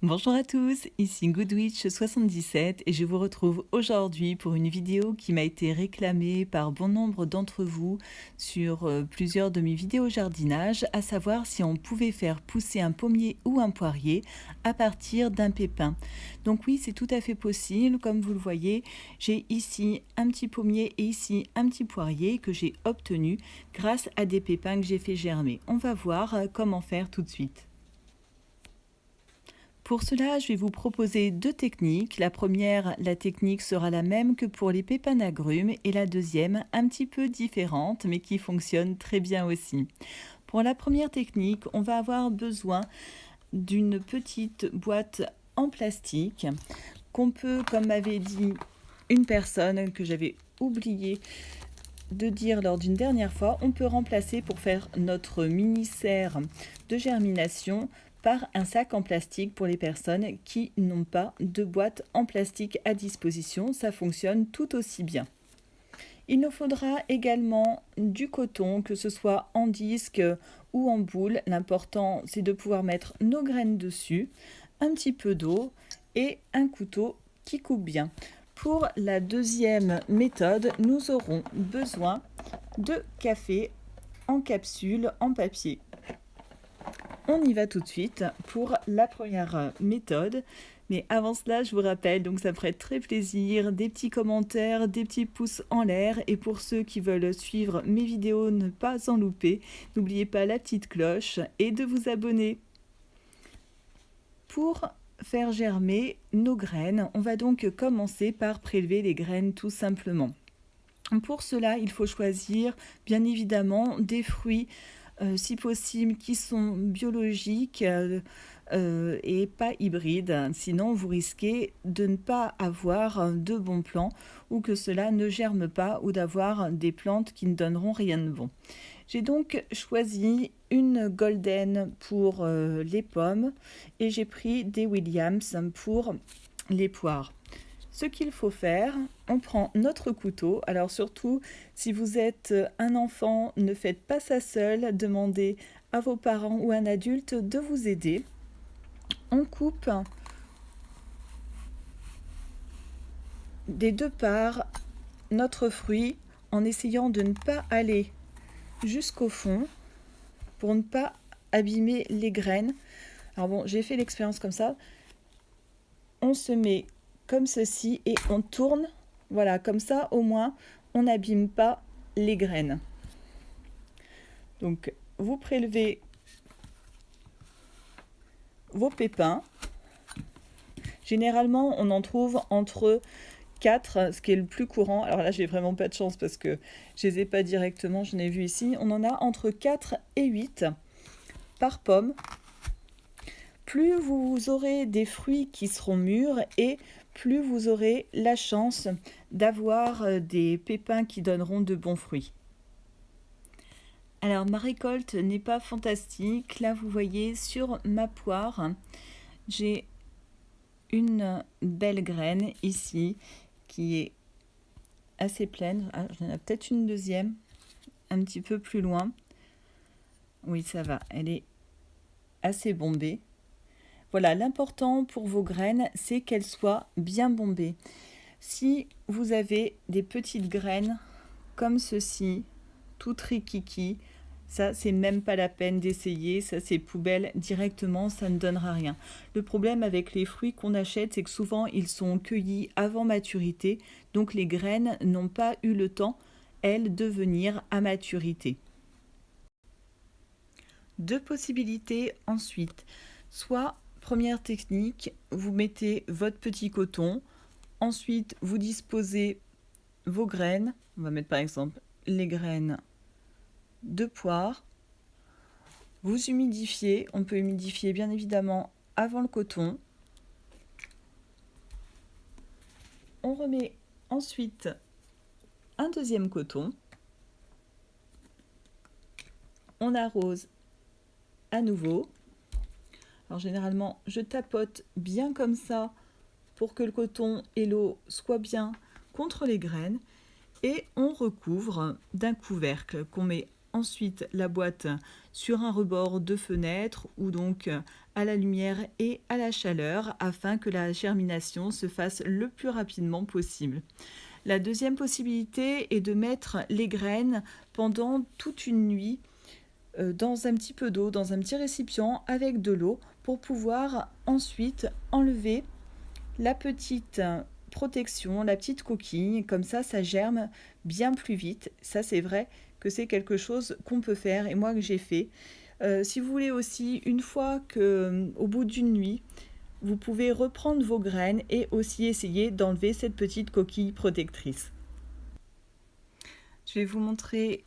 Bonjour à tous, ici Goodwitch77 et je vous retrouve aujourd'hui pour une vidéo qui m'a été réclamée par bon nombre d'entre vous sur plusieurs de mes vidéos jardinage, à savoir si on pouvait faire pousser un pommier ou un poirier à partir d'un pépin. Donc oui, c'est tout à fait possible, comme vous le voyez, j'ai ici un petit pommier et ici un petit poirier que j'ai obtenu grâce à des pépins que j'ai fait germer. On va voir comment faire tout de suite. Pour cela, je vais vous proposer deux techniques. La première, la technique sera la même que pour les pépins d'agrumes et la deuxième, un petit peu différente mais qui fonctionne très bien aussi. Pour la première technique, on va avoir besoin d'une petite boîte en plastique qu'on peut, comme m'avait dit une personne que j'avais oublié de dire lors d'une dernière fois, on peut remplacer pour faire notre mini serre de germination par un sac en plastique pour les personnes qui n'ont pas de boîte en plastique à disposition. Ça fonctionne tout aussi bien. Il nous faudra également du coton, que ce soit en disque ou en boule. L'important, c'est de pouvoir mettre nos graines dessus, un petit peu d'eau et un couteau qui coupe bien. Pour la deuxième méthode, nous aurons besoin de café en capsule en papier. On y va tout de suite pour la première méthode. Mais avant cela, je vous rappelle, donc ça me ferait très plaisir, des petits commentaires, des petits pouces en l'air. Et pour ceux qui veulent suivre mes vidéos, ne pas en louper, n'oubliez pas la petite cloche et de vous abonner. Pour faire germer nos graines, on va donc commencer par prélever les graines tout simplement. Pour cela, il faut choisir bien évidemment des fruits si possible qui sont biologiques et pas hybrides. Sinon, vous risquez de ne pas avoir de bons plants ou que cela ne germe pas ou d'avoir des plantes qui ne donneront rien de bon. J'ai donc choisi une golden pour les pommes et j'ai pris des Williams pour les poires. Ce qu'il faut faire, on prend notre couteau. Alors surtout, si vous êtes un enfant, ne faites pas ça seul. Demandez à vos parents ou un adulte de vous aider. On coupe des deux parts notre fruit en essayant de ne pas aller jusqu'au fond pour ne pas abîmer les graines. Alors bon, j'ai fait l'expérience comme ça. On se met comme ceci et on tourne, voilà, comme ça au moins on n'abîme pas les graines. Donc vous prélevez vos pépins. Généralement on en trouve entre 4, ce qui est le plus courant. Alors là j'ai vraiment pas de chance parce que je les ai pas directement, je l'ai vu ici. On en a entre 4 et 8 par pomme. Plus vous aurez des fruits qui seront mûrs et plus vous aurez la chance d'avoir des pépins qui donneront de bons fruits. Alors ma récolte n'est pas fantastique. Là vous voyez sur ma poire, j'ai une belle graine ici qui est assez pleine. Ah, j'en ai peut-être une deuxième un petit peu plus loin. Oui, ça va, elle est assez bombée. Voilà, l'important pour vos graines, c'est qu'elles soient bien bombées. Si vous avez des petites graines comme ceci, toutes rikiki, ça c'est même pas la peine d'essayer, ça c'est poubelle directement, ça ne donnera rien. Le problème avec les fruits qu'on achète, c'est que souvent ils sont cueillis avant maturité, donc les graines n'ont pas eu le temps, elles, de venir à maturité. Deux possibilités ensuite, soit première technique, vous mettez votre petit coton, ensuite vous disposez vos graines, on va mettre par exemple les graines de poire, vous humidifiez, on peut humidifier bien évidemment avant le coton, on remet ensuite un deuxième coton, on arrose à nouveau. Alors généralement je tapote bien comme ça pour que le coton et l'eau soient bien contre les graines et on recouvre d'un couvercle qu'on met ensuite la boîte sur un rebord de fenêtre ou donc à la lumière et à la chaleur afin que la germination se fasse le plus rapidement possible. La deuxième possibilité est de mettre les graines pendant toute une nuit dans un petit peu d'eau, dans un petit récipient avec de l'eau pour pouvoir ensuite enlever la petite protection, la petite coquille, comme ça germe bien plus vite. Ça c'est vrai que c'est quelque chose qu'on peut faire et moi que j'ai fait. Si vous voulez aussi, une fois qu'au bout d'une nuit, vous pouvez reprendre vos graines et aussi essayer d'enlever cette petite coquille protectrice. Je vais vous montrer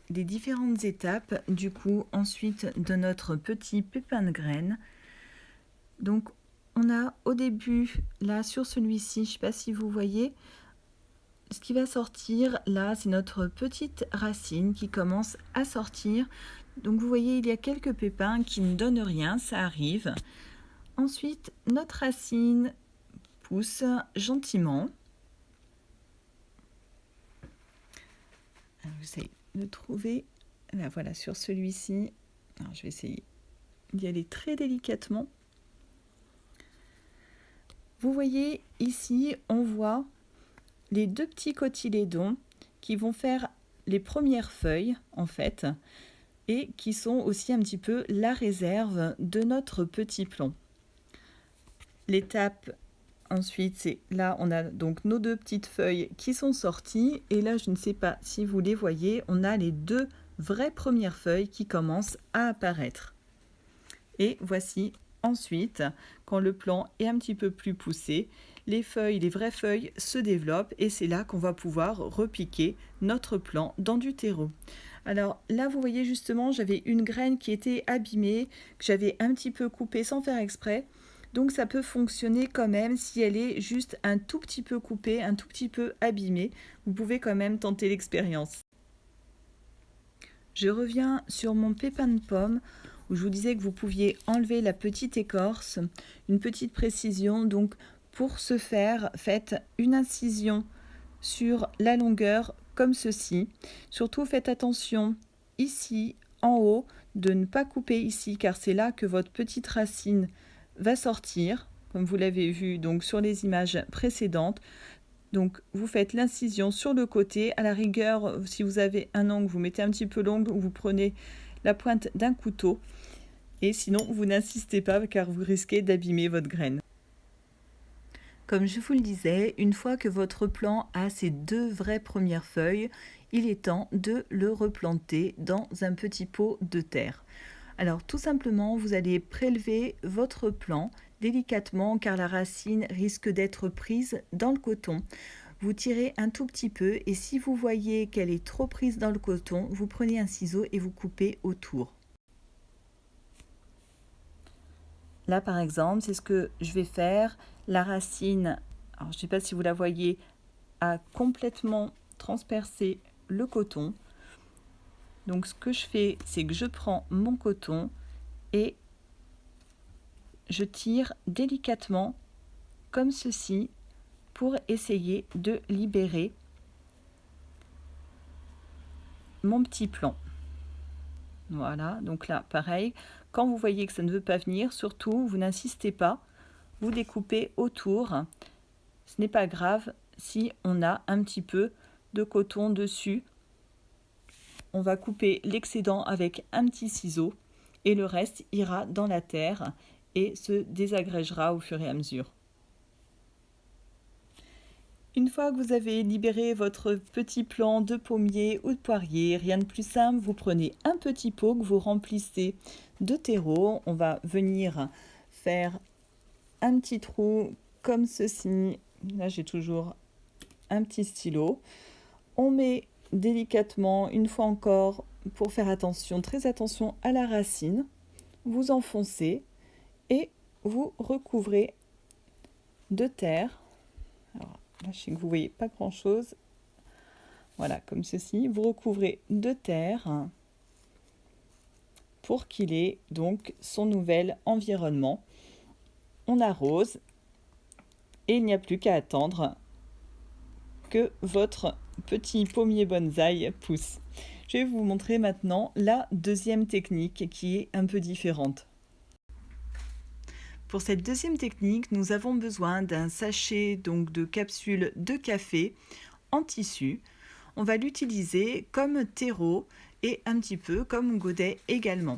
les différentes étapes du coup ensuite de notre petit pépin de graines. Donc on a au début là sur celui-ci, je ne sais pas si vous voyez, ce qui va sortir là c'est notre petite racine qui commence à sortir. Donc vous voyez il y a quelques pépins qui ne donnent rien, ça arrive. Ensuite notre racine pousse gentiment. Alors, j'essaie de trouver, là voilà sur celui-ci, alors je vais essayer d'y aller très délicatement. Vous voyez ici on voit les deux petits cotylédons qui vont faire les premières feuilles en fait et qui sont aussi un petit peu la réserve de notre petit plomb. L'étape ensuite c'est là on a donc nos deux petites feuilles qui sont sorties et là je ne sais pas si vous les voyez, on a les deux vraies premières feuilles qui commencent à apparaître. Et voici ensuite quand le plant est un petit peu plus poussé, les vraies feuilles se développent et c'est là qu'on va pouvoir repiquer notre plant dans du terreau. Alors là vous voyez justement j'avais une graine qui était abîmée, que j'avais un petit peu coupée sans faire exprès. Donc ça peut fonctionner quand même si elle est juste un tout petit peu coupée, un tout petit peu abîmée. Vous pouvez quand même tenter l'expérience. Je reviens sur mon pépin de pomme où je vous disais que vous pouviez enlever la petite écorce, une petite précision. Donc pour ce faire, faites une incision sur la longueur comme ceci. Surtout faites attention ici en haut de ne pas couper ici car c'est là que votre petite racine va sortir, comme vous l'avez vu donc sur les images précédentes. Donc vous faites l'incision sur le côté, à la rigueur si vous avez un ongle vous mettez un petit peu l'ongle ou vous prenez la pointe d'un couteau et sinon vous n'insistez pas car vous risquez d'abîmer votre graine. Comme je vous le disais, une fois que votre plant a ses deux vraies premières feuilles, il est temps de le replanter dans un petit pot de terre. Alors tout simplement, vous allez prélever votre plant délicatement car la racine risque d'être prise dans le coton. Vous tirez un tout petit peu et si vous voyez qu'elle est trop prise dans le coton, vous prenez un ciseau et vous coupez autour. Là par exemple, c'est ce que je vais faire. La racine, alors je ne sais pas si vous la voyez, a complètement transpercé le coton. Donc ce que je fais, c'est que je prends mon coton et je tire délicatement comme ceci pour essayer de libérer mon petit plant. Voilà, donc là pareil, quand vous voyez que ça ne veut pas venir, surtout vous n'insistez pas, vous découpez autour. Ce n'est pas grave si on a un petit peu de coton dessus. On va couper l'excédent avec un petit ciseau et le reste ira dans la terre et se désagrégera au fur et à mesure. Une fois que vous avez libéré votre petit plant de pommier ou de poirier, rien de plus simple, vous prenez un petit pot que vous remplissez de terreau. On va venir faire un petit trou comme ceci. Là, j'ai toujours un petit stylo. On met délicatement, une fois encore, pour faire attention, très attention à la racine. Vous enfoncez et vous recouvrez de terre. Alors, là, je sais que vous ne voyez pas grand-chose. Voilà, comme ceci. Vous recouvrez de terre pour qu'il ait donc son nouvel environnement. On arrose et il n'y a plus qu'à attendre que votre petit pommier bonsaï pousse. Je vais vous montrer maintenant la deuxième technique qui est un peu différente. Pour cette deuxième technique, nous avons besoin d'un sachet donc de capsules de café en tissu. On va l'utiliser comme terreau et un petit peu comme godet également.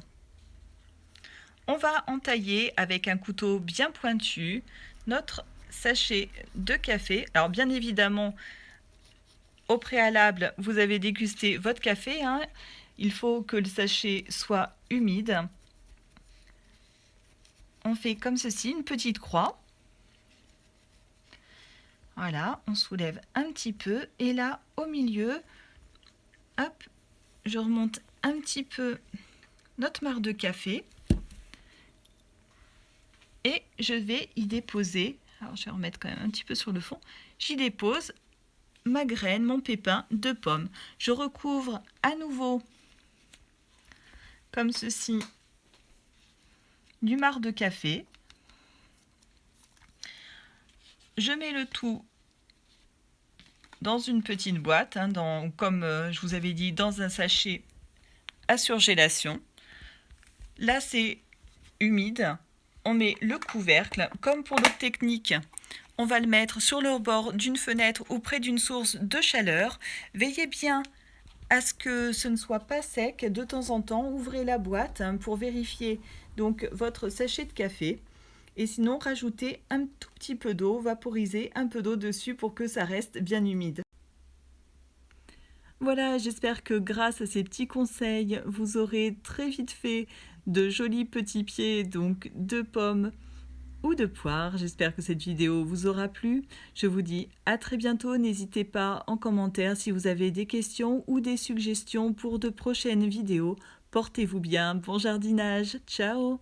On va entailler avec un couteau bien pointu notre sachet de café. Alors bien évidemment, au préalable, vous avez dégusté votre café. Il faut que le sachet soit humide. On fait comme ceci, une petite croix. Voilà, on soulève un petit peu. Et là, au milieu, hop, je remonte un petit peu notre marc de café. Et je vais y déposer, alors je vais remettre quand même un petit peu sur le fond, j'y dépose ma graine, mon pépin de pomme. Je recouvre à nouveau, comme ceci, du marc de café. Je mets le tout dans une petite boîte, comme je vous avais dit, dans un sachet à surgélation. Là, c'est humide. On met le couvercle. Comme pour l'autre technique, on va le mettre sur le bord d'une fenêtre ou près d'une source de chaleur. Veillez bien à ce que ce ne soit pas sec. De temps en temps, ouvrez la boîte pour vérifier donc votre sachet de café. Et sinon, rajoutez un tout petit peu d'eau, vaporisez un peu d'eau dessus pour que ça reste bien humide. Voilà, j'espère que grâce à ces petits conseils, vous aurez très vite fait de jolis petits pieds donc de pommes ou de poires. J'espère que cette vidéo vous aura plu. Je vous dis à très bientôt. N'hésitez pas en commentaire si vous avez des questions ou des suggestions pour de prochaines vidéos. Portez-vous bien, bon jardinage, ciao!